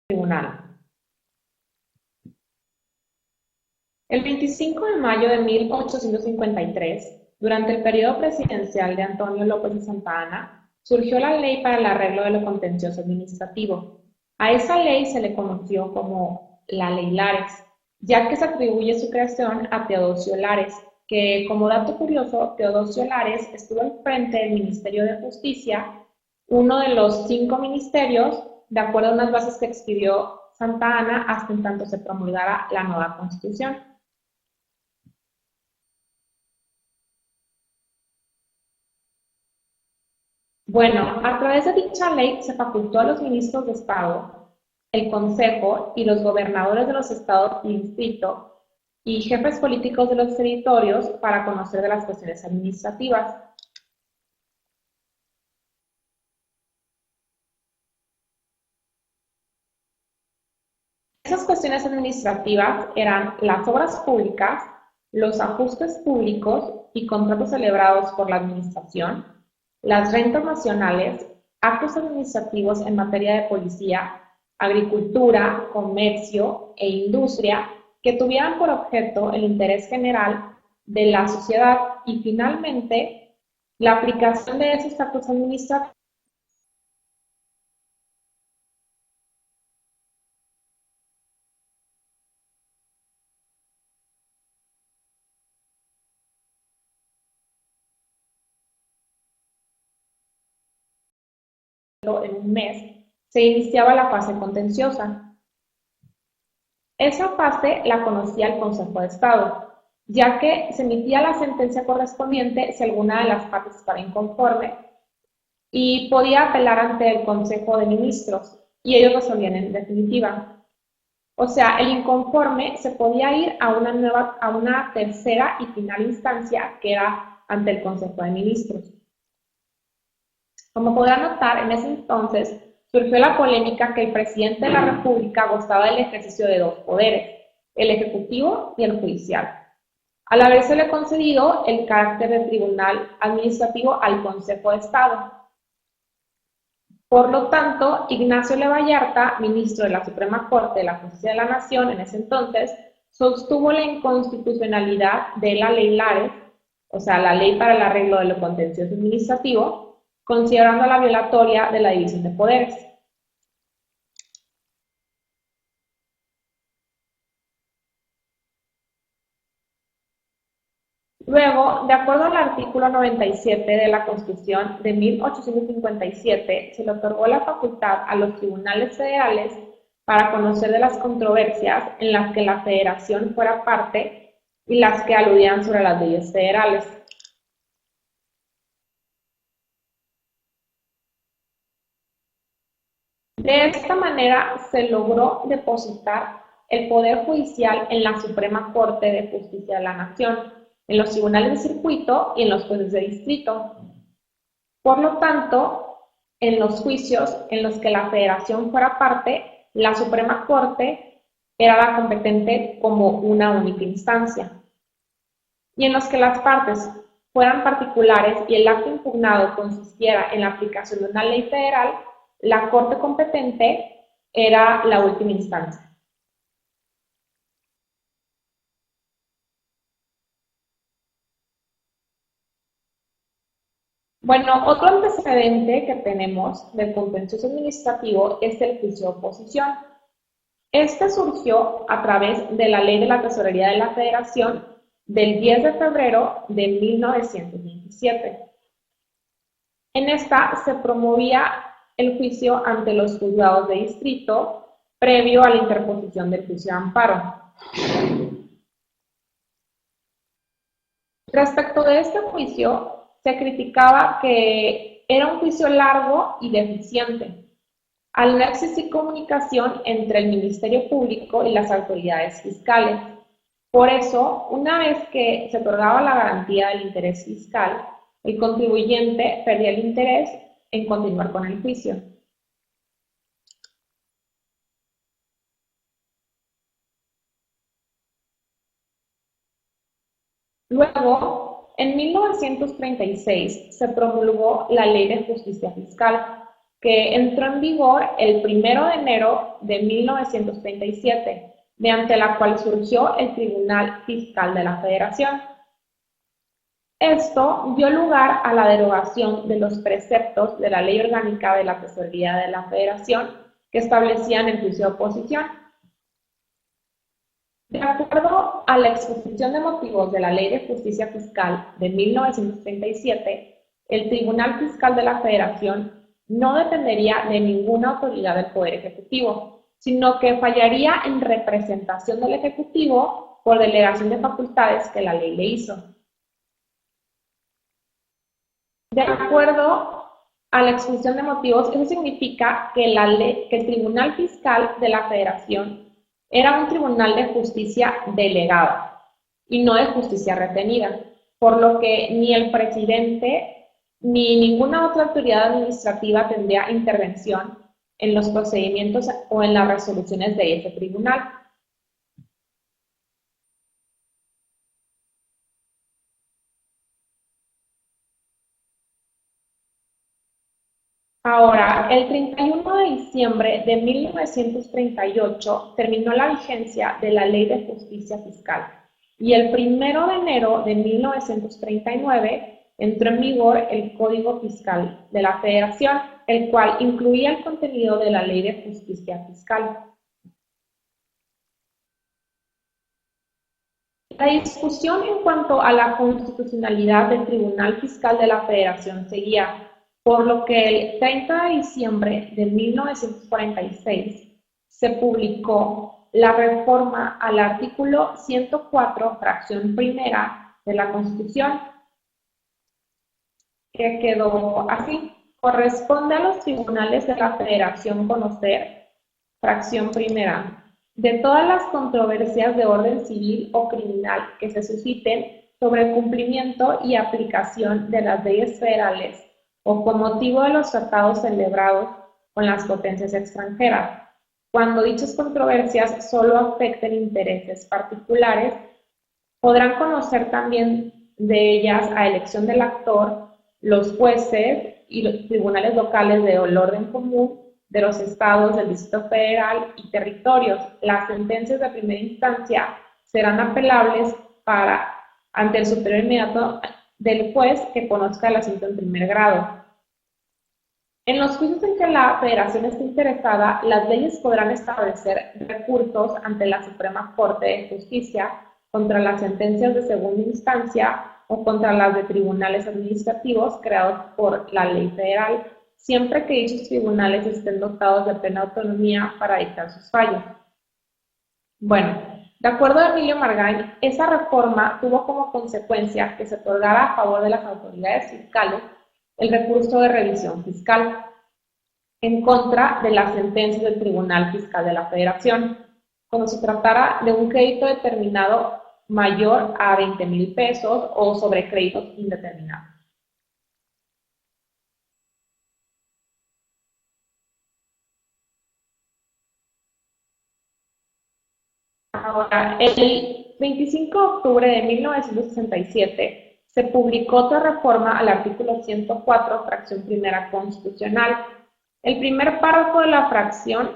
tribunal. El 25 de mayo de 1853, durante el periodo presidencial de Antonio López de Santa Anna, surgió la Ley para el Arreglo de lo Contencioso Administrativo. A esa ley se le conoció como la Ley Lares, ya que se atribuye su creación a Teodosio Lares, que, como dato curioso, Teodosio Lares estuvo al frente del Ministerio de Justicia, uno de los 5 ministerios, de acuerdo a unas bases que expidió Santa Anna hasta en tanto se promulgara la nueva Constitución. Bueno, a través de dicha ley se facultó a los ministros de Estado, el Consejo y los gobernadores de los estados y distrito y jefes políticos de los territorios para conocer de las cuestiones administrativas. Esas cuestiones administrativas eran las obras públicas, los ajustes públicos y contratos celebrados por la administración, las rentas nacionales, actos administrativos en materia de policía, agricultura, comercio e industria que tuvieran por objeto el interés general de la sociedad y finalmente la aplicación de esos actos administrativos en un mes se iniciaba la fase contenciosa. Esa fase la conocía el Consejo de Estado, ya que se emitía la sentencia correspondiente si alguna de las partes estaba inconforme y podía apelar ante el Consejo de Ministros y ellos resolvían en definitiva. O sea, el inconforme se podía ir a una tercera y final instancia que era ante el Consejo de Ministros. Como podrán notar, en ese entonces surgió la polémica que el presidente de la República gozaba del ejercicio de 2 poderes, el ejecutivo y el judicial, al habérsele concedido el carácter de tribunal administrativo al Consejo de Estado. Por lo tanto, Ignacio L. Vallarta, ministro de la Suprema Corte de la Justicia de la Nación en ese entonces, sostuvo la inconstitucionalidad de la Ley Lares, o sea, la Ley para el Arreglo de lo Contencioso Administrativo, considerando la violatoria de la división de poderes. Luego, de acuerdo al artículo 97 de la Constitución de 1857, se le otorgó la facultad a los tribunales federales para conocer de las controversias en las que la federación fuera parte y las que aludían sobre las leyes federales. De esta manera se logró depositar el Poder Judicial en la Suprema Corte de Justicia de la Nación, en los tribunales de circuito y en los jueces de distrito. Por lo tanto, en los juicios en los que la Federación fuera parte, la Suprema Corte era la competente como una única instancia. Y en los que las partes fueran particulares y el acto impugnado consistiera en la aplicación de una ley federal, la Corte competente era la última instancia. Bueno, otro antecedente que tenemos del contencioso administrativo es el juicio de oposición. Este surgió a través de la Ley de la Tesorería de la Federación del 10 de febrero de 1927. En esta se promovía el juicio ante los juzgados de distrito previo a la interposición del juicio de amparo. Respecto de este juicio, se criticaba que era un juicio largo y deficiente, al no existir comunicación entre el Ministerio Público y las autoridades fiscales. Por eso, una vez que se otorgaba la garantía del interés fiscal, el contribuyente perdía el interés en continuar con el juicio. Luego, en 1936 se promulgó la Ley de Justicia Fiscal, que entró en vigor el 1 de enero de 1937, mediante la cual surgió el Tribunal Fiscal de la Federación. Esto dio lugar a la derogación de los preceptos de la Ley Orgánica de la Tesorería de la Federación que establecían el juicio de oposición. De acuerdo a la exposición de motivos de la Ley de Justicia Fiscal de 1937, el Tribunal Fiscal de la Federación no dependería de ninguna autoridad del Poder Ejecutivo, sino que fallaría en representación del Ejecutivo por delegación de facultades que la ley le hizo. De acuerdo a la exposición de motivos, eso significa que el Tribunal Fiscal de la Federación era un tribunal de justicia delegada y no de justicia retenida, por lo que ni el presidente ni ninguna otra autoridad administrativa tendría intervención en los procedimientos o en las resoluciones de ese tribunal. Ahora, el 31 de diciembre de 1938 terminó la vigencia de la Ley de Justicia Fiscal y el 1 de enero de 1939 entró en vigor el Código Fiscal de la Federación, el cual incluía el contenido de la Ley de Justicia Fiscal. La discusión en cuanto a la constitucionalidad del Tribunal Fiscal de la Federación seguía, por lo que el 30 de diciembre de 1946 se publicó la reforma al artículo 104, fracción primera de la Constitución, que quedó así: corresponde a los tribunales de la Federación conocer, fracción primera, de todas las controversias de orden civil o criminal que se susciten sobre el cumplimiento y aplicación de las leyes federales o con motivo de los tratados celebrados con las potencias extranjeras, cuando dichas controversias solo afecten intereses particulares, podrán conocer también de ellas a elección del actor los jueces y los tribunales locales del orden común de los estados, del Distrito Federal y territorios. Las sentencias de primera instancia serán apelables ante el superior inmediato del juez que conozca el asunto en primer grado. En los juicios en que la Federación esté interesada, las leyes podrán establecer recursos ante la Suprema Corte de Justicia contra las sentencias de segunda instancia o contra las de tribunales administrativos creados por la ley federal, siempre que dichos tribunales estén dotados de plena autonomía para dictar sus fallos. Bueno, de acuerdo a Emilio Margain, esa reforma tuvo como consecuencia que se otorgara a favor de las autoridades fiscales el recurso de revisión fiscal en contra de las sentencias del Tribunal Fiscal de la Federación, cuando se tratara de un crédito determinado mayor a 20,000 pesos o sobre créditos indeterminados. Ahora, el 25 de octubre de 1967 se publicó otra reforma al artículo 104, fracción primera constitucional. El primer párrafo de la fracción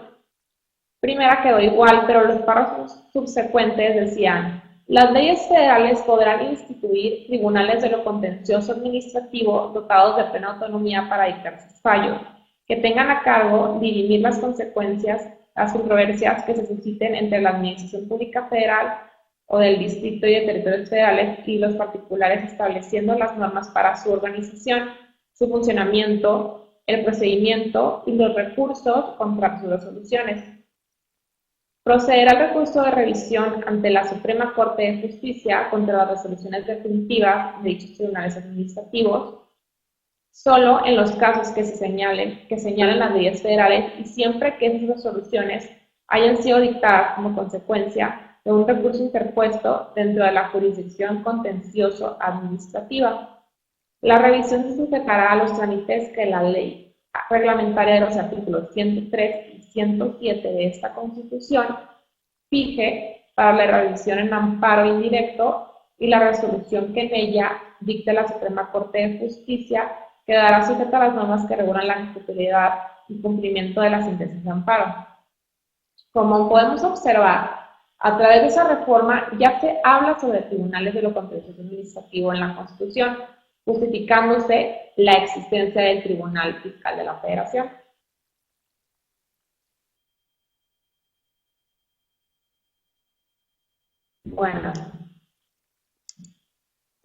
primera quedó igual, pero los párrafos subsecuentes decían: las leyes federales podrán instituir tribunales de lo contencioso administrativo dotados de plena autonomía para dictar sus fallos, que tengan a cargo dirimir las controversias que se susciten entre la Administración Pública Federal o del Distrito y de Territorios Federales y los particulares, estableciendo las normas para su organización, su funcionamiento, el procedimiento y los recursos contra sus resoluciones. Procederá al recurso de revisión ante la Suprema Corte de Justicia contra las resoluciones definitivas de dichos tribunales administrativos, solo en los casos que señalen las leyes federales y siempre que esas resoluciones hayan sido dictadas como consecuencia de un recurso interpuesto dentro de la jurisdicción contencioso administrativa. La revisión se sujetará a los trámites que la ley reglamentaria de los artículos 103 y 107 de esta Constitución fije para la revisión en amparo indirecto, y la resolución que en ella dicte la Suprema Corte de Justicia quedará sujeta a las normas que regulan la ejecutoriedad y cumplimiento de las sentencias de amparo. Como podemos observar, a través de esa reforma ya se habla sobre tribunales de lo contencioso administrativo en la Constitución, justificándose la existencia del Tribunal Fiscal de la Federación. Bueno,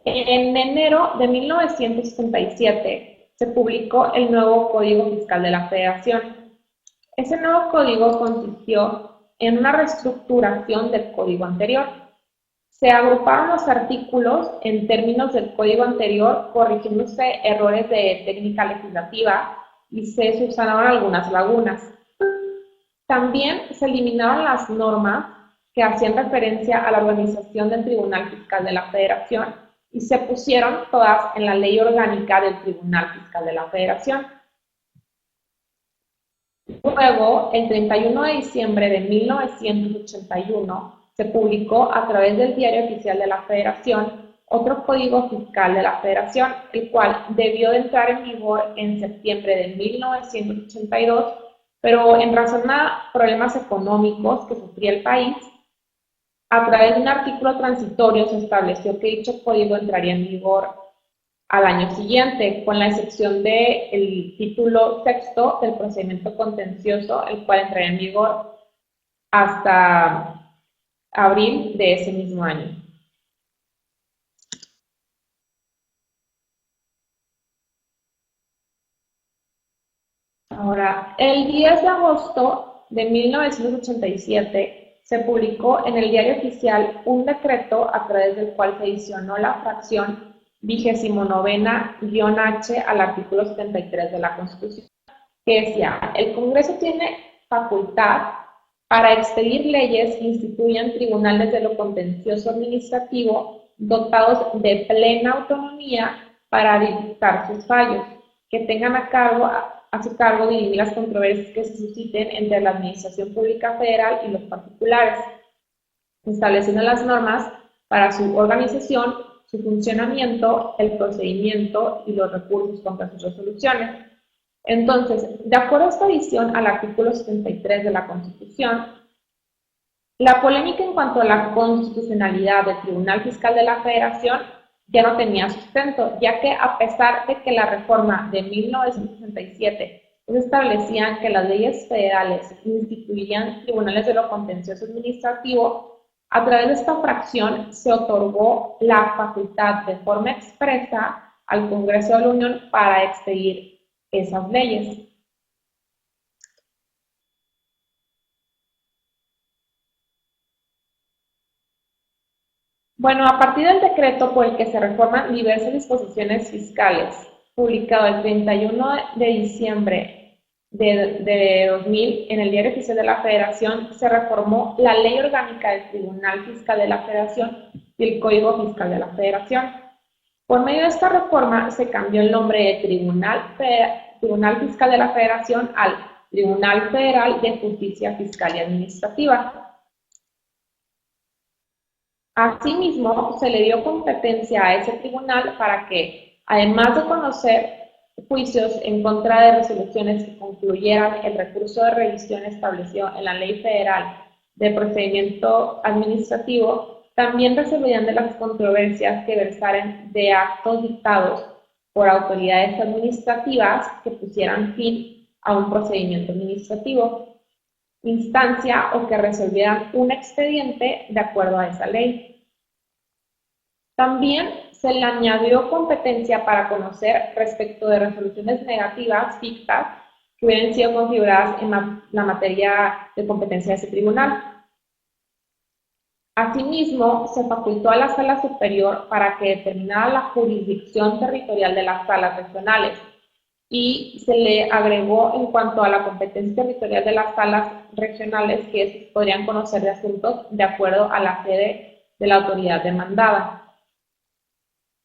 en enero de 1977 se publicó el nuevo Código Fiscal de la Federación. Ese nuevo código consistió en una reestructuración del código anterior. Se agruparon los artículos en términos del código anterior, corrigiéndose errores de técnica legislativa y se subsanaron algunas lagunas. También se eliminaron las normas que hacían referencia a la organización del Tribunal Fiscal de la Federación y se pusieron todas en la Ley Orgánica del Tribunal Fiscal de la Federación. Luego, el 31 de diciembre de 1981, se publicó a través del Diario Oficial de la Federación otro Código Fiscal de la Federación, el cual debió de entrar en vigor en septiembre de 1982, pero en razón a problemas económicos que sufría el país, a través de un artículo transitorio se estableció que dicho código entraría en vigor al año siguiente, con la excepción del título sexto del procedimiento contencioso, el cual entraría en vigor hasta abril de ese mismo año. Ahora, el 10 de agosto de 1987 se publicó en el Diario Oficial un decreto a través del cual se adicionó la fracción 29-H al artículo 73 de la Constitución, que decía: el Congreso tiene facultad para expedir leyes que instituyan tribunales de lo contencioso administrativo dotados de plena autonomía para dictar sus fallos, que tengan a su cargo dirimir las controversias que se susciten entre la Administración Pública Federal y los particulares, estableciendo las normas para su organización, su funcionamiento, el procedimiento y los recursos contra sus resoluciones. Entonces, de acuerdo a esta adición al artículo 73 de la Constitución, la polémica en cuanto a la constitucionalidad del Tribunal Fiscal de la Federación ya no tenía sustento, ya que a pesar de que la reforma de 1967 establecían que las leyes federales instituirían tribunales de lo contencioso administrativo, a través de esta fracción se otorgó la facultad de forma expresa al Congreso de la Unión para expedir esas leyes. Bueno, a partir del decreto por el que se reforman diversas disposiciones fiscales, publicado el 31 de diciembre de 2000 en el Diario Oficial de la Federación, se reformó la Ley Orgánica del Tribunal Fiscal de la Federación y el Código Fiscal de la Federación. Por medio de esta reforma se cambió el nombre de Tribunal Fiscal de la Federación al Tribunal Federal de Justicia Fiscal y Administrativa. Asimismo, se le dio competencia a ese tribunal para que, además de conocer juicios en contra de resoluciones que concluyeran el recurso de revisión establecido en la Ley Federal de Procedimiento Administrativo, también resolverían de las controversias que versaren de actos dictados por autoridades administrativas que pusieran fin a un procedimiento administrativo, instancia o que resolvieran un expediente de acuerdo a esa ley. También se le añadió competencia para conocer respecto de resoluciones negativas fictas que hubieran sido configuradas en la materia de competencia de ese tribunal. Asimismo, se facultó a la Sala Superior para que determinara la jurisdicción territorial de las salas regionales y se le agregó en cuanto a la competencia territorial de las salas regionales que podrían conocer de asuntos de acuerdo a la sede de la autoridad demandada.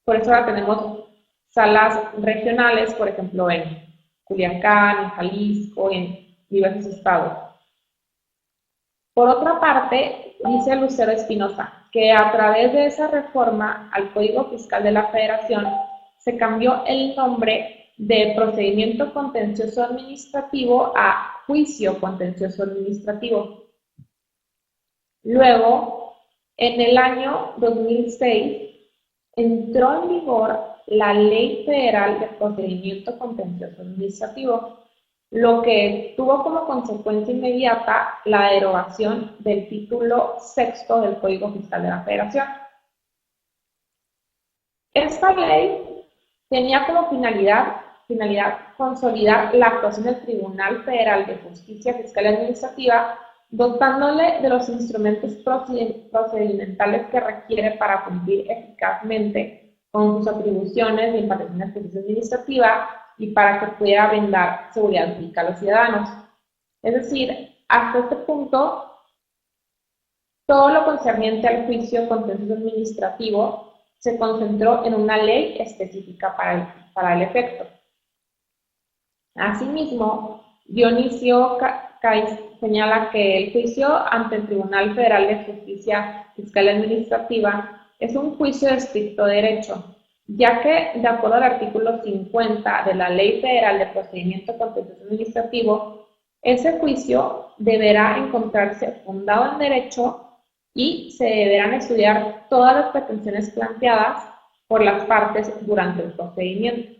Por eso ahora tenemos salas regionales, por ejemplo, en Culiacán, en Jalisco, en diversos estados. Por otra parte, dice Lucero Espinosa que a través de esa reforma al Código Fiscal de la Federación se cambió el nombre de procedimiento contencioso administrativo a juicio contencioso administrativo. Luego, en el año 2006, entró en vigor la Ley Federal de Procedimiento Contencioso Administrativo, lo que tuvo como consecuencia inmediata la derogación del título sexto del Código Fiscal de la Federación. Esta ley tenía como finalidad consolidar la actuación del Tribunal Federal de Justicia Fiscal y Administrativa, dotándole de los instrumentos procedimentales que requiere para cumplir eficazmente con sus atribuciones de impartición de justicia administrativa y para que pudiera brindar seguridad jurídica a los ciudadanos. Es decir, hasta este punto, todo lo concerniente al juicio contencioso administrativo se concentró en una ley específica para el efecto. Asimismo, Dionisio Caiz señala que el juicio ante el Tribunal Federal de Justicia Fiscal y Administrativa es un juicio de estricto derecho, ya que, de acuerdo al artículo 50 de la Ley Federal de Procedimiento Contencioso Administrativo, ese juicio deberá encontrarse fundado en derecho y se deberán estudiar todas las pretensiones planteadas por las partes durante el procedimiento.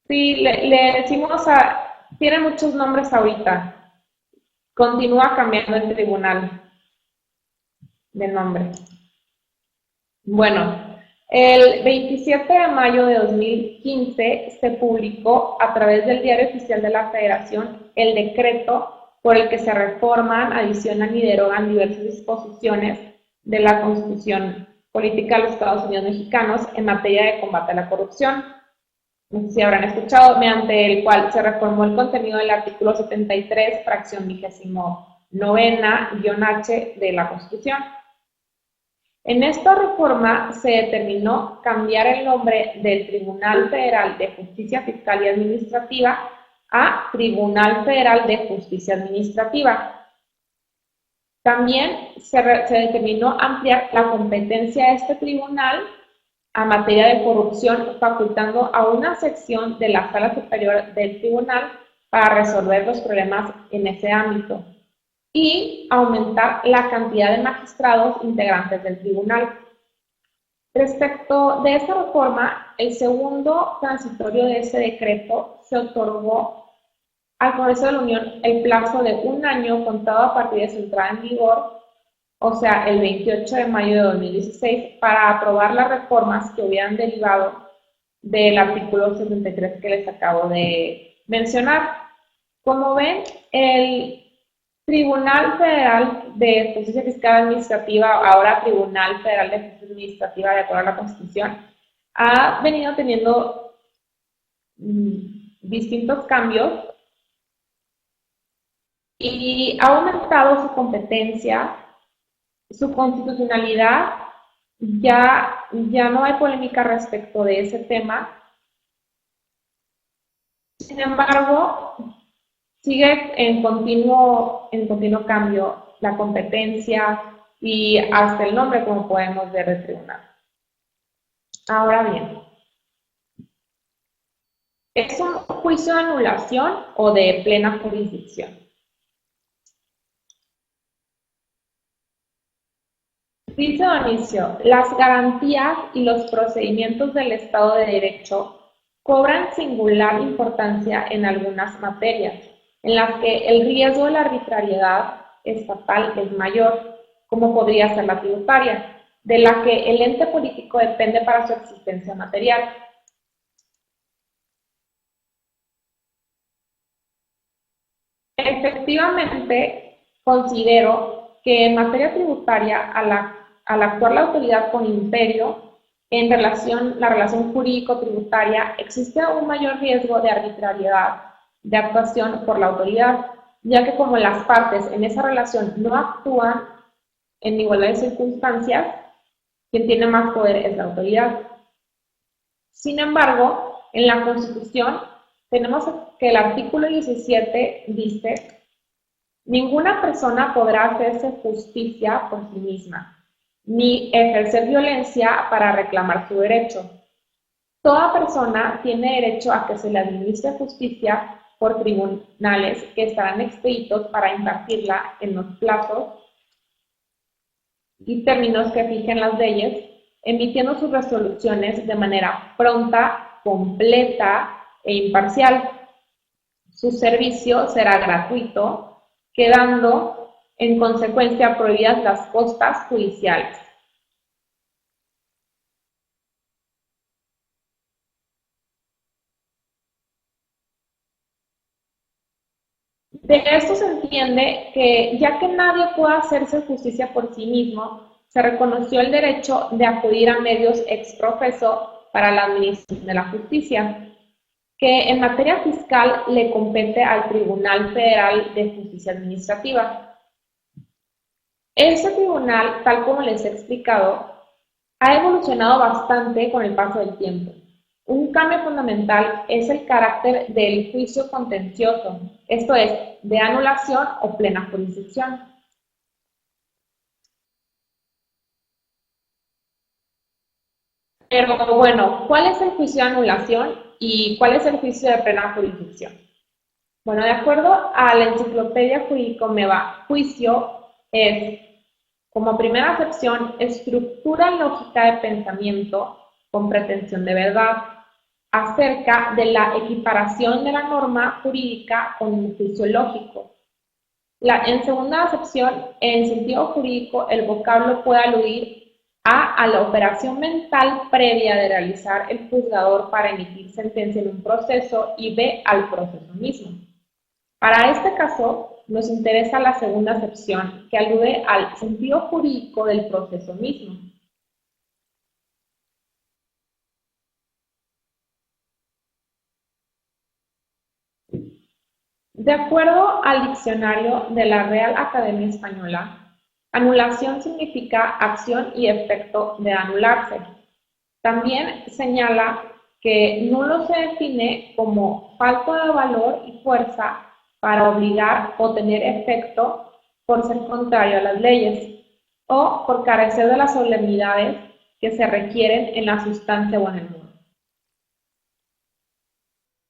Sí, le decimos tiene muchos nombres ahorita. Continúa cambiando el tribunal de nombre. Bueno, el 27 de mayo de 2015 se publicó a través del Diario Oficial de la Federación el decreto por el que se reforman, adicionan y derogan diversas disposiciones de la Constitución Política de los Estados Unidos Mexicanos en materia de combate a la corrupción. No sé si habrán escuchado, mediante el cual se reformó el contenido del artículo 73, fracción 29-H de la Constitución. En esta reforma se determinó cambiar el nombre del Tribunal Federal de Justicia Fiscal y Administrativa a Tribunal Federal de Justicia Administrativa. También se determinó ampliar la competencia de este tribunal a materia de corrupción, facultando a una sección de la Sala Superior del Tribunal para resolver los problemas en ese ámbito y aumentar la cantidad de magistrados integrantes del tribunal. Respecto de esta reforma, el segundo transitorio de ese decreto se otorgó al Congreso de la Unión el plazo de 1 año contado a partir de su entrada en vigor, o sea, el 28 de mayo de 2016, para aprobar las reformas que hubieran derivado del artículo 73 que les acabo de mencionar. Como ven, el Tribunal Federal de Justicia Fiscal Administrativa, ahora Tribunal Federal de Justicia Administrativa, de acuerdo a la Constitución, ha venido teniendo distintos cambios y ha aumentado su competencia, su constitucionalidad. Ya no hay polémica respecto de ese tema. Sin embargo, sigue en continuo cambio la competencia y hasta el nombre, como podemos ver, del tribunal. Ahora bien, ¿es un juicio de anulación o de plena jurisdicción? Dice Dionisio, las garantías y los procedimientos del Estado de Derecho cobran singular importancia en algunas materias, en las que el riesgo de la arbitrariedad estatal es mayor, como podría ser la tributaria, de la que el ente político depende para su existencia material. Efectivamente, considero que en materia tributaria, al actuar la autoridad con imperio, la relación jurídico-tributaria, existe un mayor riesgo de arbitrariedad de actuación por la autoridad, ya que como las partes en esa relación no actúan en igualdad de circunstancias, quien tiene más poder es la autoridad. Sin embargo, en la Constitución tenemos que el artículo 17 dice Ninguna persona podrá hacerse justicia por sí misma, ni ejercer violencia para reclamar su derecho. Toda persona tiene derecho a que se le administre justicia por tribunales que estarán expeditos para impartirla en los plazos y términos que fijen las leyes, emitiendo sus resoluciones de manera pronta, completa e imparcial. Su servicio será gratuito, quedando en consecuencia prohibidas las costas judiciales. De esto se entiende que, ya que nadie puede hacerse justicia por sí mismo, se reconoció el derecho de acudir a medios ex profeso para la administración de la justicia, que en materia fiscal le compete al Tribunal Federal de Justicia Administrativa. Este tribunal, tal como les he explicado, ha evolucionado bastante con el paso del tiempo. Un cambio fundamental es el carácter del juicio contencioso, esto es, de anulación o plena jurisdicción. Pero bueno, ¿cuál es el juicio de anulación y cuál es el juicio de plena jurisdicción? Bueno, de acuerdo a la Enciclopedia Jurídico Meva, juicio es, como primera acepción, estructura lógica de pensamiento con pretensión de verdad acerca de la equiparación de la norma jurídica con un juicio lógico. En segunda acepción, en sentido jurídico, el vocablo puede aludir a la operación mental previa de realizar el juzgador para emitir sentencia en un proceso, y B, al proceso mismo. Para este caso, nos interesa la segunda acepción, que alude al sentido jurídico del proceso mismo. De acuerdo al diccionario de la Real Academia Española, anulación significa acción y efecto de anularse. También señala que nulo se define como falta de valor y fuerza para obligar o tener efecto por ser contrario a las leyes o por carecer de las solemnidades que se requieren en la sustancia o en el mundo.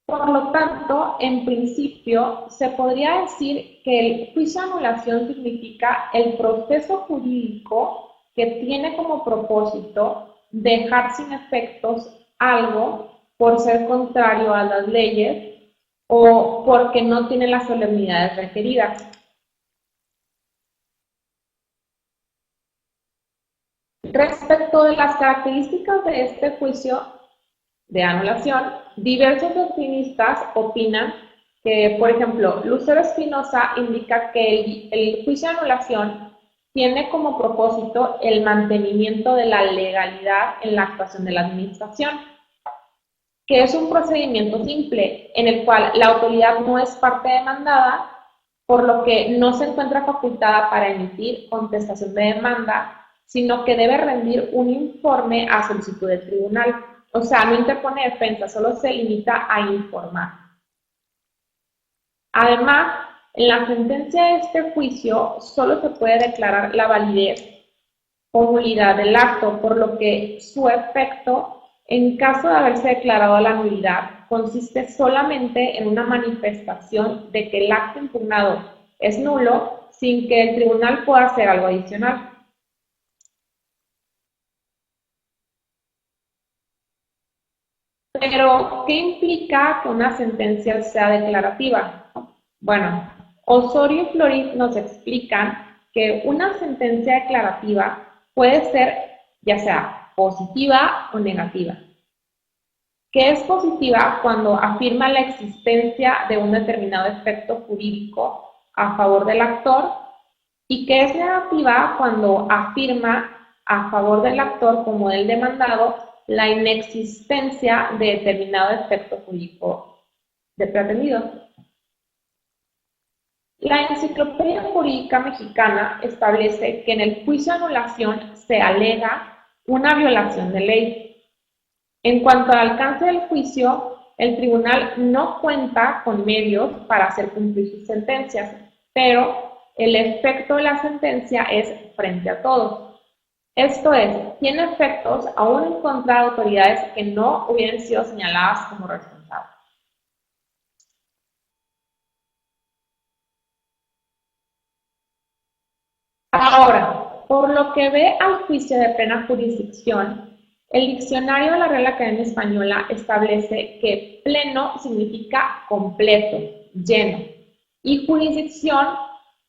Por lo tanto, en principio, se podría decir que el juicio de anulación significa el proceso jurídico que tiene como propósito dejar sin efectos algo por ser contrario a las leyes o porque no tiene las solemnidades requeridas. Respecto de las características de este juicio de anulación, diversos doctrinistas opinan que, por ejemplo, Lucero Espinosa indica que el juicio de anulación tiene como propósito el mantenimiento de la legalidad en la actuación de la administración, que es un procedimiento simple en el cual la autoridad no es parte demandada, por lo que no se encuentra facultada para emitir contestación de demanda, sino que debe rendir un informe a solicitud del tribunal. O sea, no interpone defensa, solo se limita a informar. Además, en la sentencia de este juicio solo se puede declarar la validez o nulidad del acto, por lo que su efecto, en caso de haberse declarado la nulidad, consiste solamente en una manifestación de que el acto impugnado es nulo, sin que el tribunal pueda hacer algo adicional. Pero, ¿qué implica que una sentencia sea declarativa? Bueno, Osorio y Florit nos explican que una sentencia declarativa puede ser ya sea positiva o negativa. Que es positiva cuando afirma la existencia de un determinado efecto jurídico a favor del actor, y que es negativa cuando afirma a favor del actor como del demandado la inexistencia de determinado efecto jurídico de pretendido. La Enciclopedia Jurídica Mexicana establece que en el juicio de anulación se alega una violación de ley. En cuanto al alcance del juicio, el tribunal no cuenta con medios para hacer cumplir sus sentencias, pero el efecto de la sentencia es frente a todos. Esto es, tiene efectos aún en contra de autoridades que no hubieran sido señaladas como responsables. Ahora, por lo que ve al juicio de plena jurisdicción, el diccionario de la Real Academia Española establece que pleno significa completo, lleno, y jurisdicción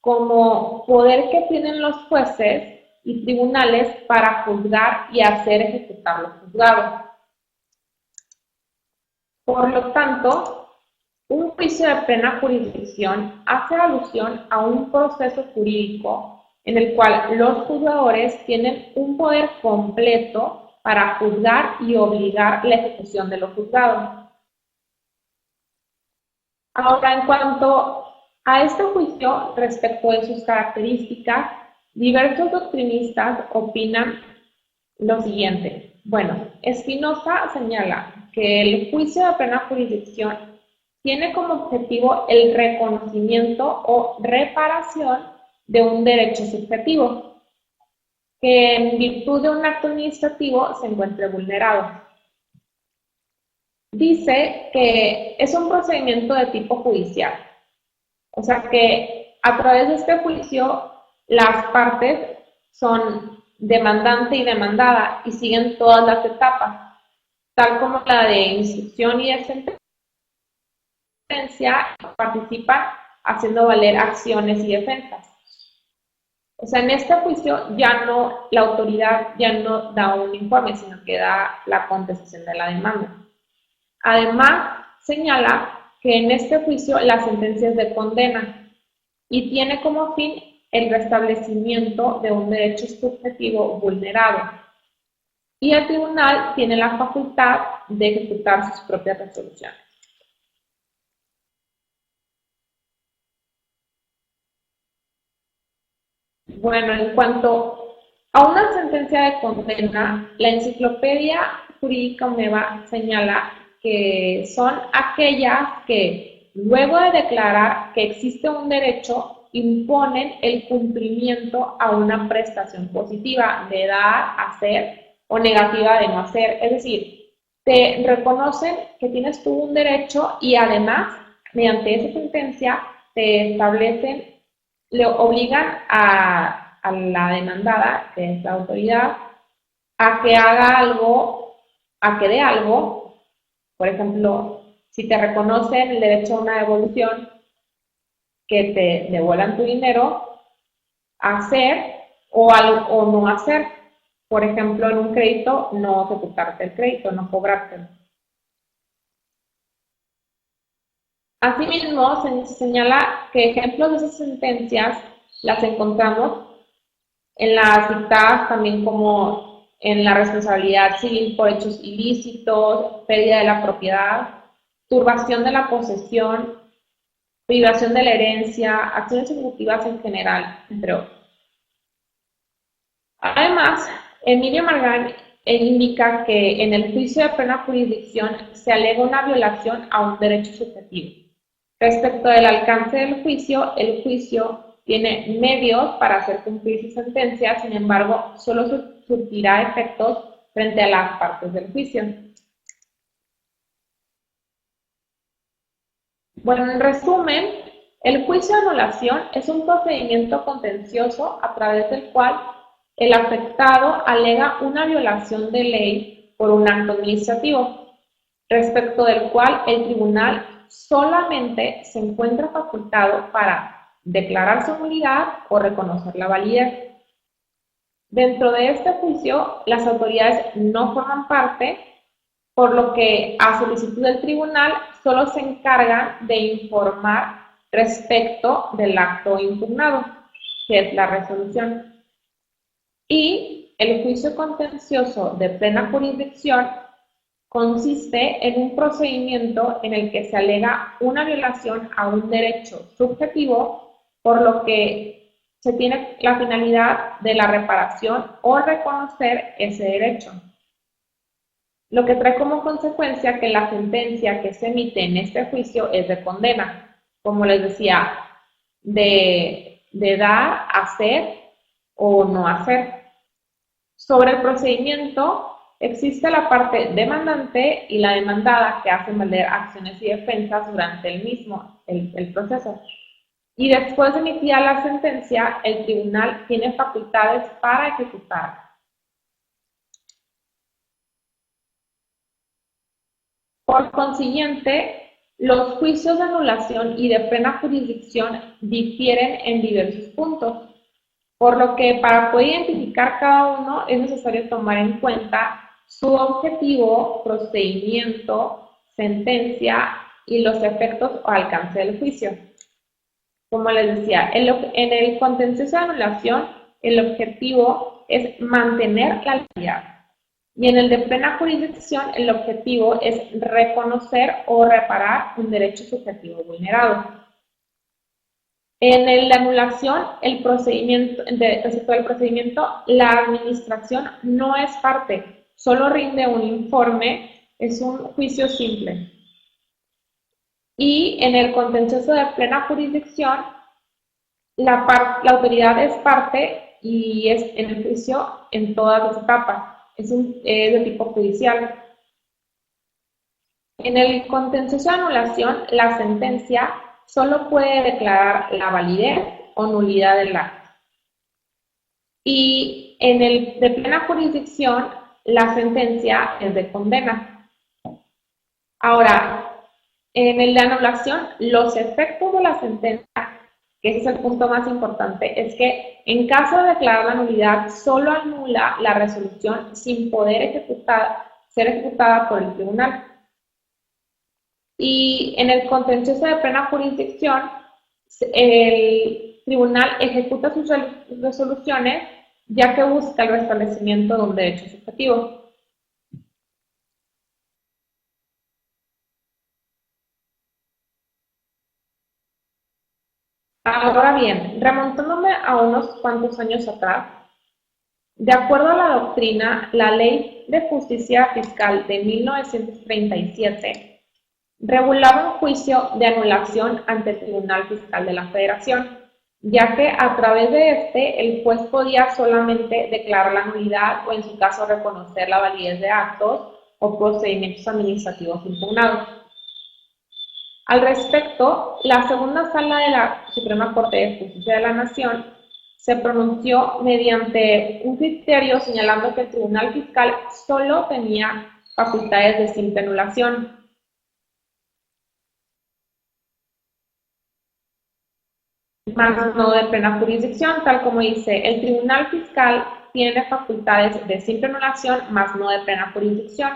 como poder que tienen los jueces y tribunales para juzgar y hacer ejecutar lo juzgado. Por lo tanto, un juicio de plena jurisdicción hace alusión a un proceso jurídico en el cual los juzgadores tienen un poder completo para juzgar y obligar la ejecución de lo juzgado. Ahora, en cuanto a este juicio respecto de sus características, diversos doctrinistas opinan lo siguiente. Bueno, Spinoza señala que el juicio de plena jurisdicción tiene como objetivo el reconocimiento o reparación de un derecho subjetivo que en virtud de un acto administrativo se encuentre vulnerado. Dice que es un procedimiento de tipo judicial, o sea que a través de este juicio las partes son demandante y demandada y siguen todas las etapas, tal como la de instrucción y de sentencia, participan haciendo valer acciones y defensas. O sea, en este juicio ya no, la autoridad ya no da un informe, sino que da la contestación de la demanda. Además, señala que en este juicio la sentencia es de condena y tiene como fin el restablecimiento de un derecho subjetivo vulnerado. Y el tribunal tiene la facultad de ejecutar sus propias resoluciones. Bueno, en cuanto a una sentencia de condena, la Enciclopedia Jurídica Uneva señala que son aquellas que, luego de declarar que existe un derecho, imponen el cumplimiento a una prestación positiva de dar, hacer o negativa de no hacer. Es decir, te reconocen que tienes tú un derecho y además, mediante esa sentencia, te establecen, le obligan a la demandada, que es la autoridad, a que haga algo, a que dé algo. Por ejemplo, si te reconocen el derecho a una devolución, que te devuelvan tu dinero, hacer o no hacer. Por ejemplo, en un crédito, no ejecutarte el crédito, no cobrártelo. Asimismo, se señala que ejemplos de esas sentencias las encontramos en las dictadas también como en la responsabilidad civil por hechos ilícitos, pérdida de la propiedad, turbación de la posesión, privación de la herencia, acciones ejecutivas en general, entre otros. Además, Emilio Margán indica que en el juicio de plena jurisdicción se alega una violación a un derecho subjetivo. Respecto del alcance del juicio, el juicio tiene medios para hacer cumplir su sentencia, sin embargo, solo surtirá efectos frente a las partes del juicio. Bueno, en resumen, el juicio de anulación es un procedimiento contencioso a través del cual el afectado alega una violación de ley por un acto administrativo, respecto del cual el tribunal solamente se encuentra facultado para declarar su nulidad o reconocer la validez. Dentro de este juicio, las autoridades no forman parte, por lo que a solicitud del tribunal solo se encargan de informar respecto del acto impugnado, que es la resolución. Y el juicio contencioso de plena jurisdicción consiste en un procedimiento en el que se alega una violación a un derecho subjetivo, por lo que se tiene la finalidad de la reparación o reconocer ese derecho. Lo que trae como consecuencia que la sentencia que se emite en este juicio es de condena. Como les decía, de dar, hacer o no hacer. Sobre el procedimiento, existe la parte demandante y la demandada que hacen valer acciones y defensas durante el mismo, el proceso. Y después de emitida la sentencia, el tribunal tiene facultades para ejecutar. Por consiguiente, los juicios de anulación y de plena jurisdicción difieren en diversos puntos, por lo que para poder identificar cada uno es necesario tomar en cuenta su objetivo, procedimiento, sentencia y los efectos o alcance del juicio. Como les decía, en el contencioso de anulación, el objetivo es mantener la legalidad. Y en el de plena jurisdicción, el objetivo es reconocer o reparar un derecho subjetivo vulnerado. En el de anulación, respecto al procedimiento, la administración no es parte, solo rinde un informe, es un juicio simple. Y en el contencioso de plena jurisdicción, la autoridad es parte y es en el juicio en todas las etapas. Es de tipo judicial. En el contencioso de anulación, la sentencia solo puede declarar la validez o nulidad del acto. Y en el de plena jurisdicción, la sentencia es de condena. Ahora, en el de anulación, los efectos de la sentencia, que ese es el punto más importante, es que en caso de declarar la nulidad, solo anula la resolución sin poder ser ejecutada por el tribunal. Y en el contencioso de plena jurisdicción, el tribunal ejecuta sus resoluciones ya que busca el restablecimiento de un derecho subjetivo. Ahora bien, remontándome a unos cuantos años atrás, de acuerdo a la doctrina, la Ley de Justicia Fiscal de 1937 regulaba un juicio de anulación ante el Tribunal Fiscal de la Federación, ya que a través de este el juez podía solamente declarar la nulidad o en su caso reconocer la validez de actos o procedimientos administrativos impugnados. Al respecto, la segunda sala de la Suprema Corte de Justicia de la Nación se pronunció mediante un criterio señalando que el Tribunal Fiscal solo tenía facultades de simple anulación. Más no de plena jurisdicción, tal como dice, el Tribunal Fiscal tiene facultades de simple anulación, más no de plena jurisdicción,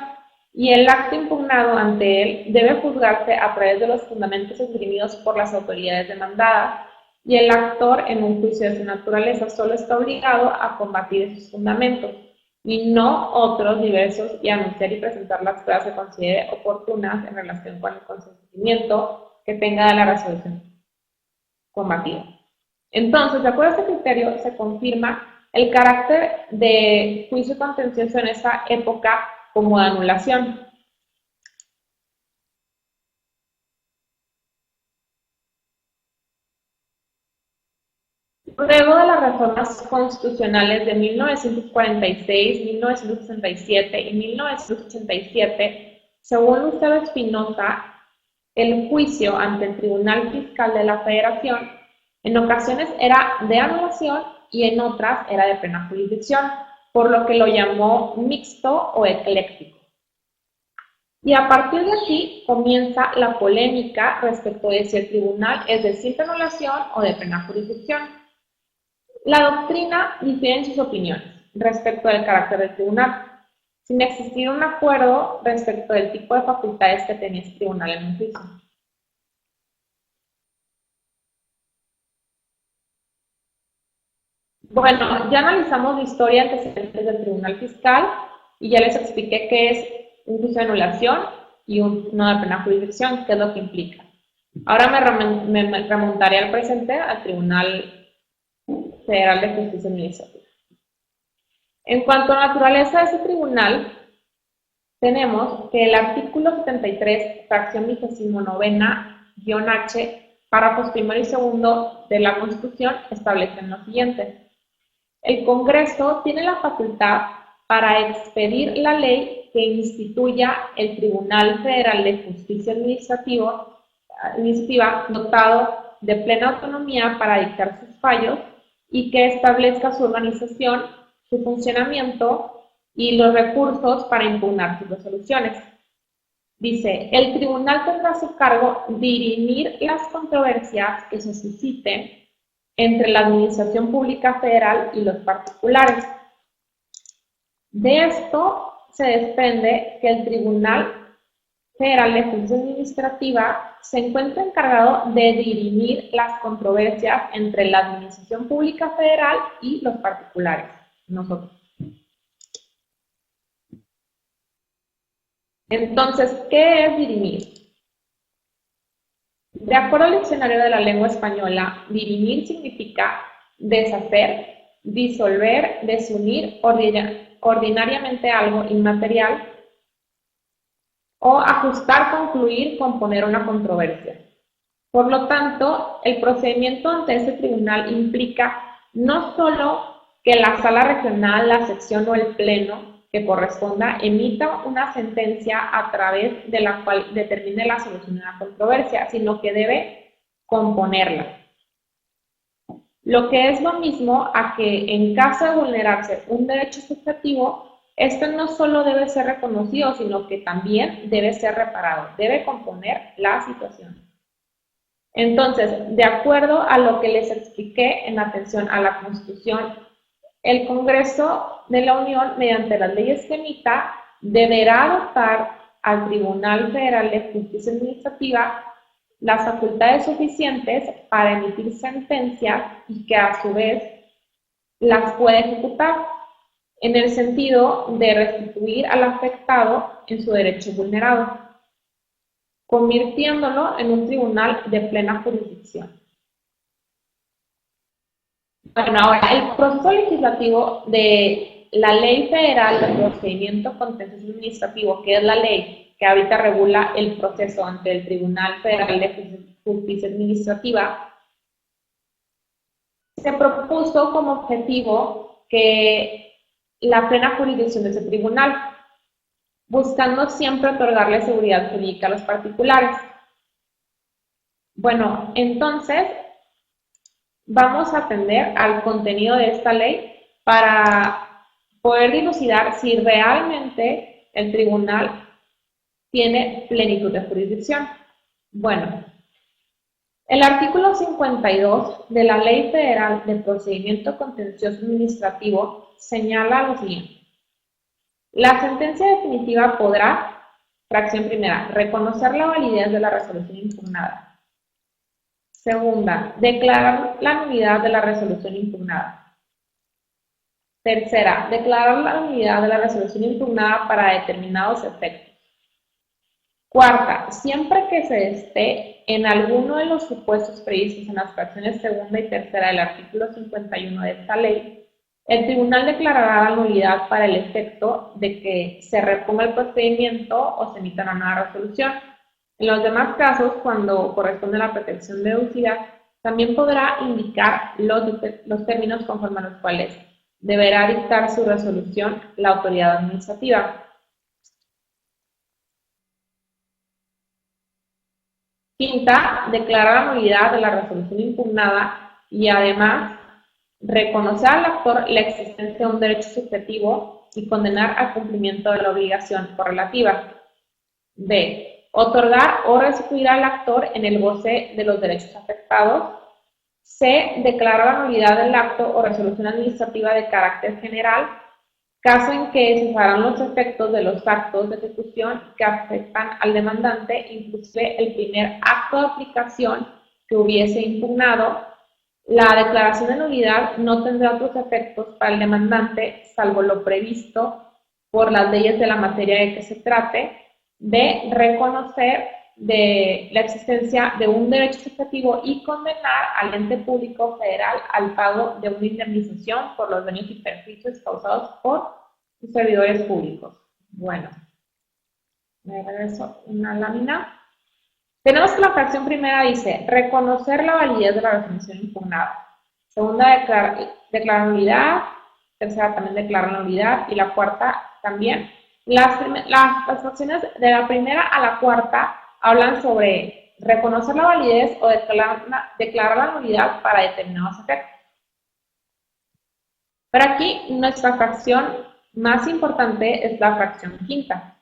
y el acto impugnado ante él debe juzgarse a través de los fundamentos esgrimidos por las autoridades demandadas, y el actor en un juicio de su naturaleza solo está obligado a combatir esos fundamentos, y no otros diversos, y anunciar y presentar las pruebas que considere oportunas en relación con el consentimiento que tenga de la resolución combatida. Entonces, de acuerdo a este criterio, se confirma el carácter de juicio contencioso en esa época como de anulación. Luego de las reformas constitucionales de 1946, 1967 y 1987, según Lucero Espinosa, el juicio ante el Tribunal Fiscal de la Federación en ocasiones era de anulación y en otras era de plena jurisdicción, por lo que lo llamó mixto o ecléctico. Y a partir de aquí comienza la polémica respecto de si el tribunal es de simple anulación o de plena jurisdicción. La doctrina difiere en sus opiniones respecto del carácter del tribunal, sin existir un acuerdo respecto del tipo de facultades que tenía este tribunal en un juicio. Bueno, ya analizamos la historia antecedentes del Tribunal Fiscal y ya les expliqué qué es un juicio de anulación y no de plena jurisdicción, qué es lo que implica. Ahora me remontaré al presente, al Tribunal Federal de Justicia Administrativa. En cuanto a la naturaleza de ese tribunal, tenemos que el artículo 73, fracción 29-H, párrafos primero y segundo de la Constitución establecen lo siguiente. El Congreso tiene la facultad para expedir la ley que instituya el Tribunal Federal de Justicia Administrativa dotado de plena autonomía para dictar sus fallos y que establezca su organización, su funcionamiento y los recursos para impugnar sus resoluciones. Dice, el tribunal tendrá a su cargo dirimir las controversias que se susciten entre la Administración Pública Federal y los particulares. De esto se desprende que el Tribunal Federal de Justicia Administrativa se encuentra encargado de dirimir las controversias entre la Administración Pública Federal y los particulares, nosotros. Entonces, ¿qué es dirimir? De acuerdo al diccionario de la lengua española, dirimir significa deshacer, disolver, desunir ordinariamente algo inmaterial o ajustar, concluir, componer una controversia. Por lo tanto, el procedimiento ante este tribunal implica no solo que la sala regional, la sección o el pleno que corresponda emita una sentencia a través de la cual determine la solución de la controversia, sino que debe componerla. Lo que es lo mismo a que en caso de vulnerarse un derecho subjetivo, este no solo debe ser reconocido, sino que también debe ser reparado, debe componer la situación. Entonces, de acuerdo a lo que les expliqué en atención a la Constitución, el Congreso de la Unión, mediante las leyes que emita, deberá dotar al Tribunal Federal de Justicia Administrativa las facultades suficientes para emitir sentencias y que a su vez las pueda ejecutar, en el sentido de restituir al afectado en su derecho vulnerado, convirtiéndolo en un tribunal de plena jurisdicción. Bueno, ahora, el proceso legislativo de la Ley Federal de Procedimiento Contencioso Administrativo, que es la ley que ahorita regula el proceso ante el Tribunal Federal de Justicia Administrativa, se propuso como objetivo que la plena jurisdicción de ese tribunal, buscando siempre otorgarle seguridad jurídica a los particulares. Bueno, entonces vamos a atender al contenido de esta ley para poder dilucidar si realmente el tribunal tiene plenitud de jurisdicción. Bueno, el artículo 52 de la Ley Federal de Procedimiento Contencioso Administrativo señala lo siguiente. La sentencia definitiva podrá, fracción primera, reconocer la validez de la resolución impugnada. Segunda, declarar la nulidad de la resolución impugnada. Tercera, declarar la nulidad de la resolución impugnada para determinados efectos. Cuarta, siempre que se esté en alguno de los supuestos previstos en las fracciones segunda y tercera del artículo 51 de esta ley, el tribunal declarará la nulidad para el efecto de que se reponga el procedimiento o se emita una nueva resolución. En los demás casos, cuando corresponde a la protección deducida, también podrá indicar los términos conforme a los cuales deberá dictar su resolución la autoridad administrativa. Quinta, declarar la nulidad de la resolución impugnada y además reconocer al actor la existencia de un derecho subjetivo y condenar al cumplimiento de la obligación correlativa. B. Otorgar o restituir al actor en el goce de los derechos afectados. C. Declarar la nulidad del acto o resolución administrativa de carácter general, caso en que cesarán los efectos de los actos de ejecución que afectan al demandante, inclusive el primer acto de aplicación que hubiese impugnado. La declaración de nulidad no tendrá otros efectos para el demandante, salvo lo previsto por las leyes de la materia de que se trate. B. Reconocer la existencia de un derecho subjetivo y condenar al ente público federal al pago de una indemnización por los daños y perjuicios causados por sus servidores públicos. Bueno, me regreso una lámina. Tenemos que la fracción primera dice reconocer la validez de la resolución impugnada. Segunda, declarar nulidad. Tercera, también declarar nulidad. Y la cuarta, también. Las fracciones de la primera a la cuarta hablan sobre reconocer la validez o declarar la nulidad para determinados efectos. Pero aquí nuestra fracción más importante es la fracción quinta,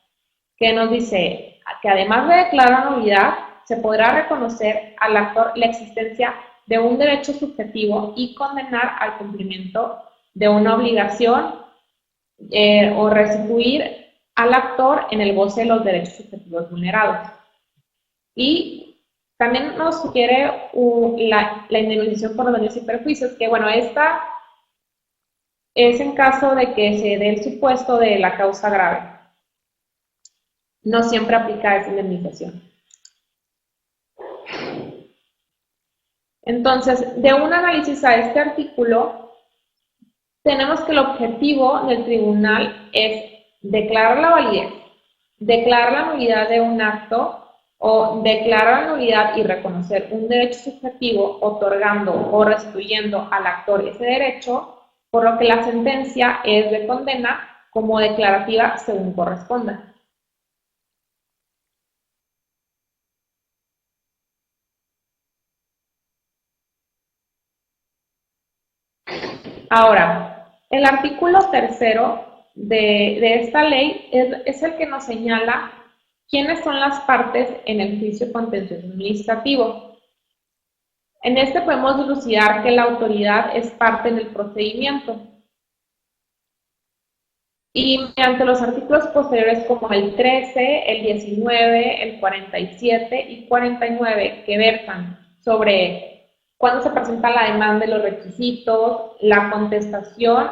que nos dice que además de declarar nulidad, se podrá reconocer al actor la existencia de un derecho subjetivo y condenar al cumplimiento de una obligación o restituir al actor en el goce de los derechos subjetivos vulnerados. Y también nos sugiere la indemnización por daños y perjuicios, que bueno, esta es en caso de que se dé el supuesto de la causa grave. No siempre aplica esa indemnización. Entonces, de un análisis a este artículo, tenemos que el objetivo del tribunal es declarar la validez, declarar la nulidad de un acto o declarar la nulidad y reconocer un derecho subjetivo otorgando o restituyendo al actor ese derecho, por lo que la sentencia es de condena como declarativa según corresponda. Ahora, el artículo tercero de esta ley es el que nos señala quiénes son las partes en el juicio contencioso administrativo. En este podemos dilucidar que la autoridad es parte en el procedimiento. Y mediante los artículos posteriores como el 13, el 19, el 47 y 49 que versan sobre cuándo se presenta la demanda y los requisitos, la contestación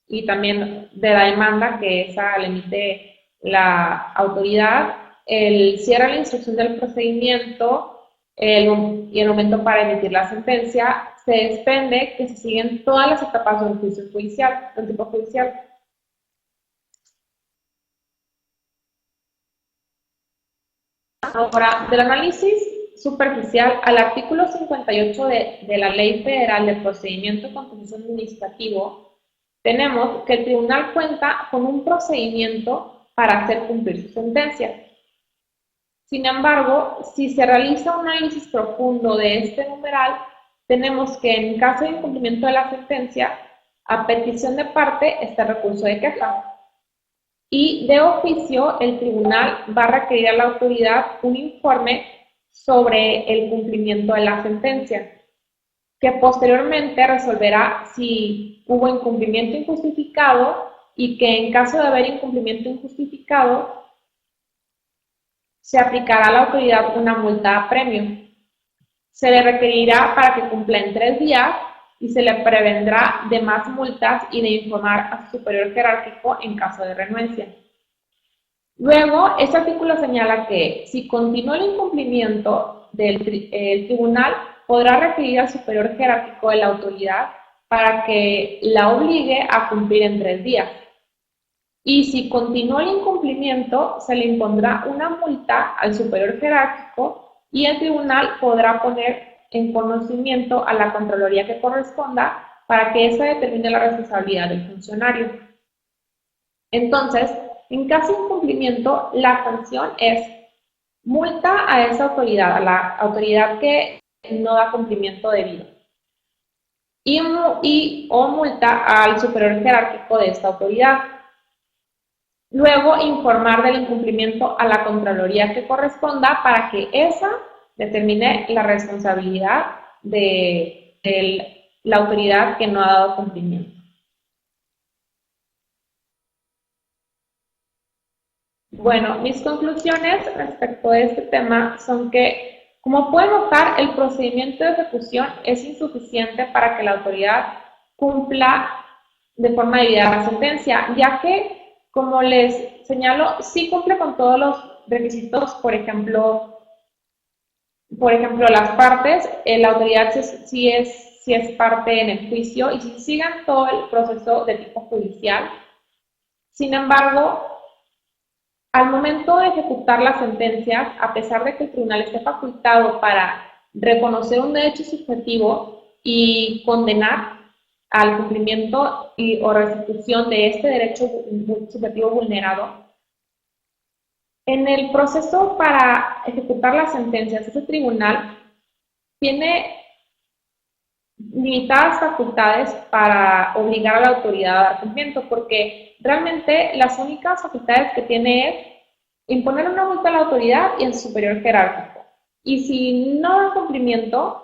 y también de la demanda, que esa la emite la autoridad, el cierre de la instrucción del procedimiento y el momento para emitir la sentencia, se desprende que se siguen todas las etapas de un juicio judicial, de un tipo judicial. Ahora, del análisis superficial al artículo 58 de la Ley Federal de Procedimiento Contencioso Administrativo, tenemos que el tribunal cuenta con un procedimiento para hacer cumplir su sentencia. Sin embargo, si se realiza un análisis profundo de este numeral, tenemos que en caso de incumplimiento de la sentencia, a petición de parte está el recurso de queja. Y de oficio, el tribunal va a requerir a la autoridad un informe sobre el cumplimiento de la sentencia, que posteriormente resolverá si hubo incumplimiento injustificado y que en caso de haber incumplimiento injustificado, se aplicará a la autoridad una multa a premio. Se le requerirá para que cumpla en 3 días y se le prevendrá de más multas y de informar a su superior jerárquico en caso de renuencia. Luego, este artículo señala que si continúa el incumplimiento el tribunal podrá requerir al superior jerárquico de la autoridad para que la obligue a cumplir en 3 días. Y si continúa el incumplimiento, se le impondrá una multa al superior jerárquico y el tribunal podrá poner en conocimiento a la Contraloría que corresponda para que ésta determine la responsabilidad del funcionario. Entonces, en caso de incumplimiento, la sanción es multa a esa autoridad, a la autoridad que no da cumplimiento debido, o multa al superior jerárquico de esta autoridad. Luego, informar del incumplimiento a la Contraloría que corresponda para que esa determine la responsabilidad de la autoridad que no ha dado cumplimiento. Bueno, mis conclusiones respecto a este tema son que, como pueden notar, el procedimiento de ejecución es insuficiente para que la autoridad cumpla de forma debida la sentencia, ya que, como les señalo, sí cumple con todos los requisitos, por ejemplo, las partes, la autoridad sí es parte en el juicio y si sigan todo el proceso de tipo judicial. Sin embargo, al momento de ejecutar las sentencias, a pesar de que el tribunal esté facultado para reconocer un derecho subjetivo y condenar al cumplimiento o restitución de este derecho subjetivo vulnerado, en el proceso para ejecutar las sentencias, ese tribunal tiene limitadas facultades para obligar a la autoridad a dar cumplimiento, porque realmente las únicas facultades que tiene es imponer una multa a la autoridad y en su superior jerárquico. Y si no dan cumplimiento,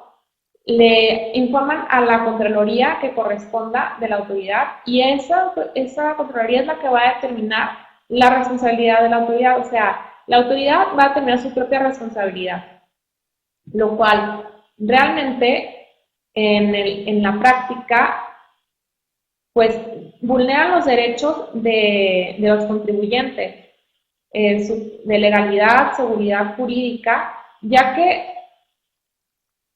le informan a la Contraloría que corresponda de la autoridad y esa Contraloría es la que va a determinar la responsabilidad de la autoridad, o sea, la autoridad va a determinar su propia responsabilidad, lo cual realmente en la práctica pues vulneran los derechos de los contribuyentes, de legalidad, seguridad jurídica, ya que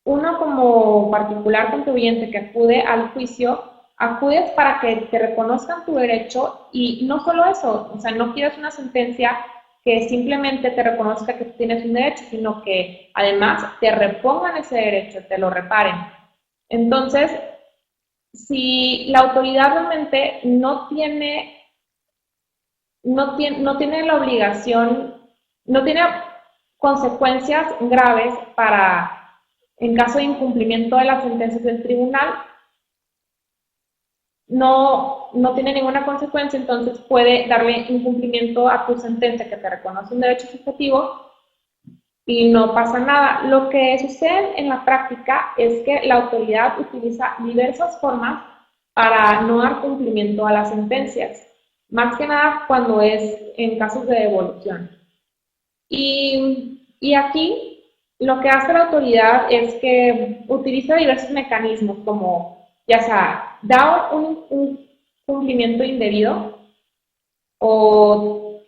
uno como particular contribuyente que acude al juicio, acudes para que te reconozcan tu derecho y no solo eso, o sea, no quieres una sentencia que simplemente te reconozca que tú tienes un derecho, sino que además te repongan ese derecho, te lo reparen. Entonces, si la autoridad realmente no tiene la obligación, no tiene consecuencias graves para, en caso de incumplimiento de las sentencias del tribunal, no tiene ninguna consecuencia, entonces puede darle incumplimiento a tu sentencia que te reconoce un derecho subjetivo y no pasa nada. Lo que sucede en la práctica es que la autoridad utiliza diversas formas para no dar cumplimiento a las sentencias, más que nada cuando es en casos de devolución. Y aquí lo que hace la autoridad es que utiliza diversos mecanismos como ya sea da un cumplimiento indebido o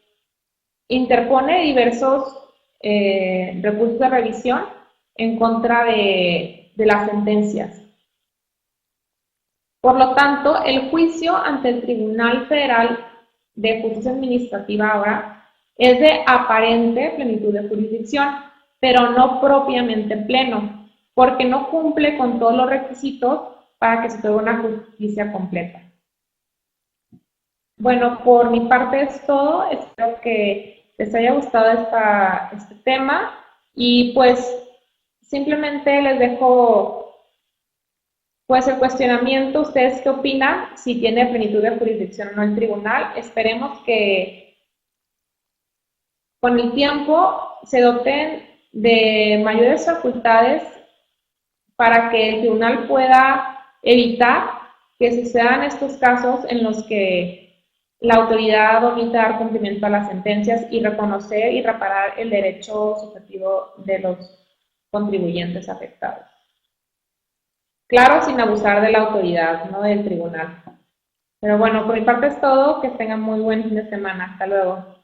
interpone diversos recursos de revisión en contra de las sentencias. Por lo tanto, el juicio ante el Tribunal Federal de Justicia Administrativa ahora es de aparente plenitud de jurisdicción, pero no propiamente pleno, porque no cumple con todos los requisitos para que se tenga una justicia completa. Bueno, por mi parte es todo. Espero que les haya gustado este tema y pues simplemente les dejo pues el cuestionamiento. ¿Ustedes qué opinan? Si tiene plenitud de jurisdicción o no el tribunal. Esperemos que con el tiempo se doten de mayores facultades para que el tribunal pueda evitar que sucedan estos casos en los que la autoridad omite dar cumplimiento a las sentencias y reconocer y reparar el derecho subjetivo de los contribuyentes afectados. Claro, sin abusar de la autoridad, no del tribunal. Pero bueno, por mi parte es todo. Que tengan muy buen fin de semana. Hasta luego.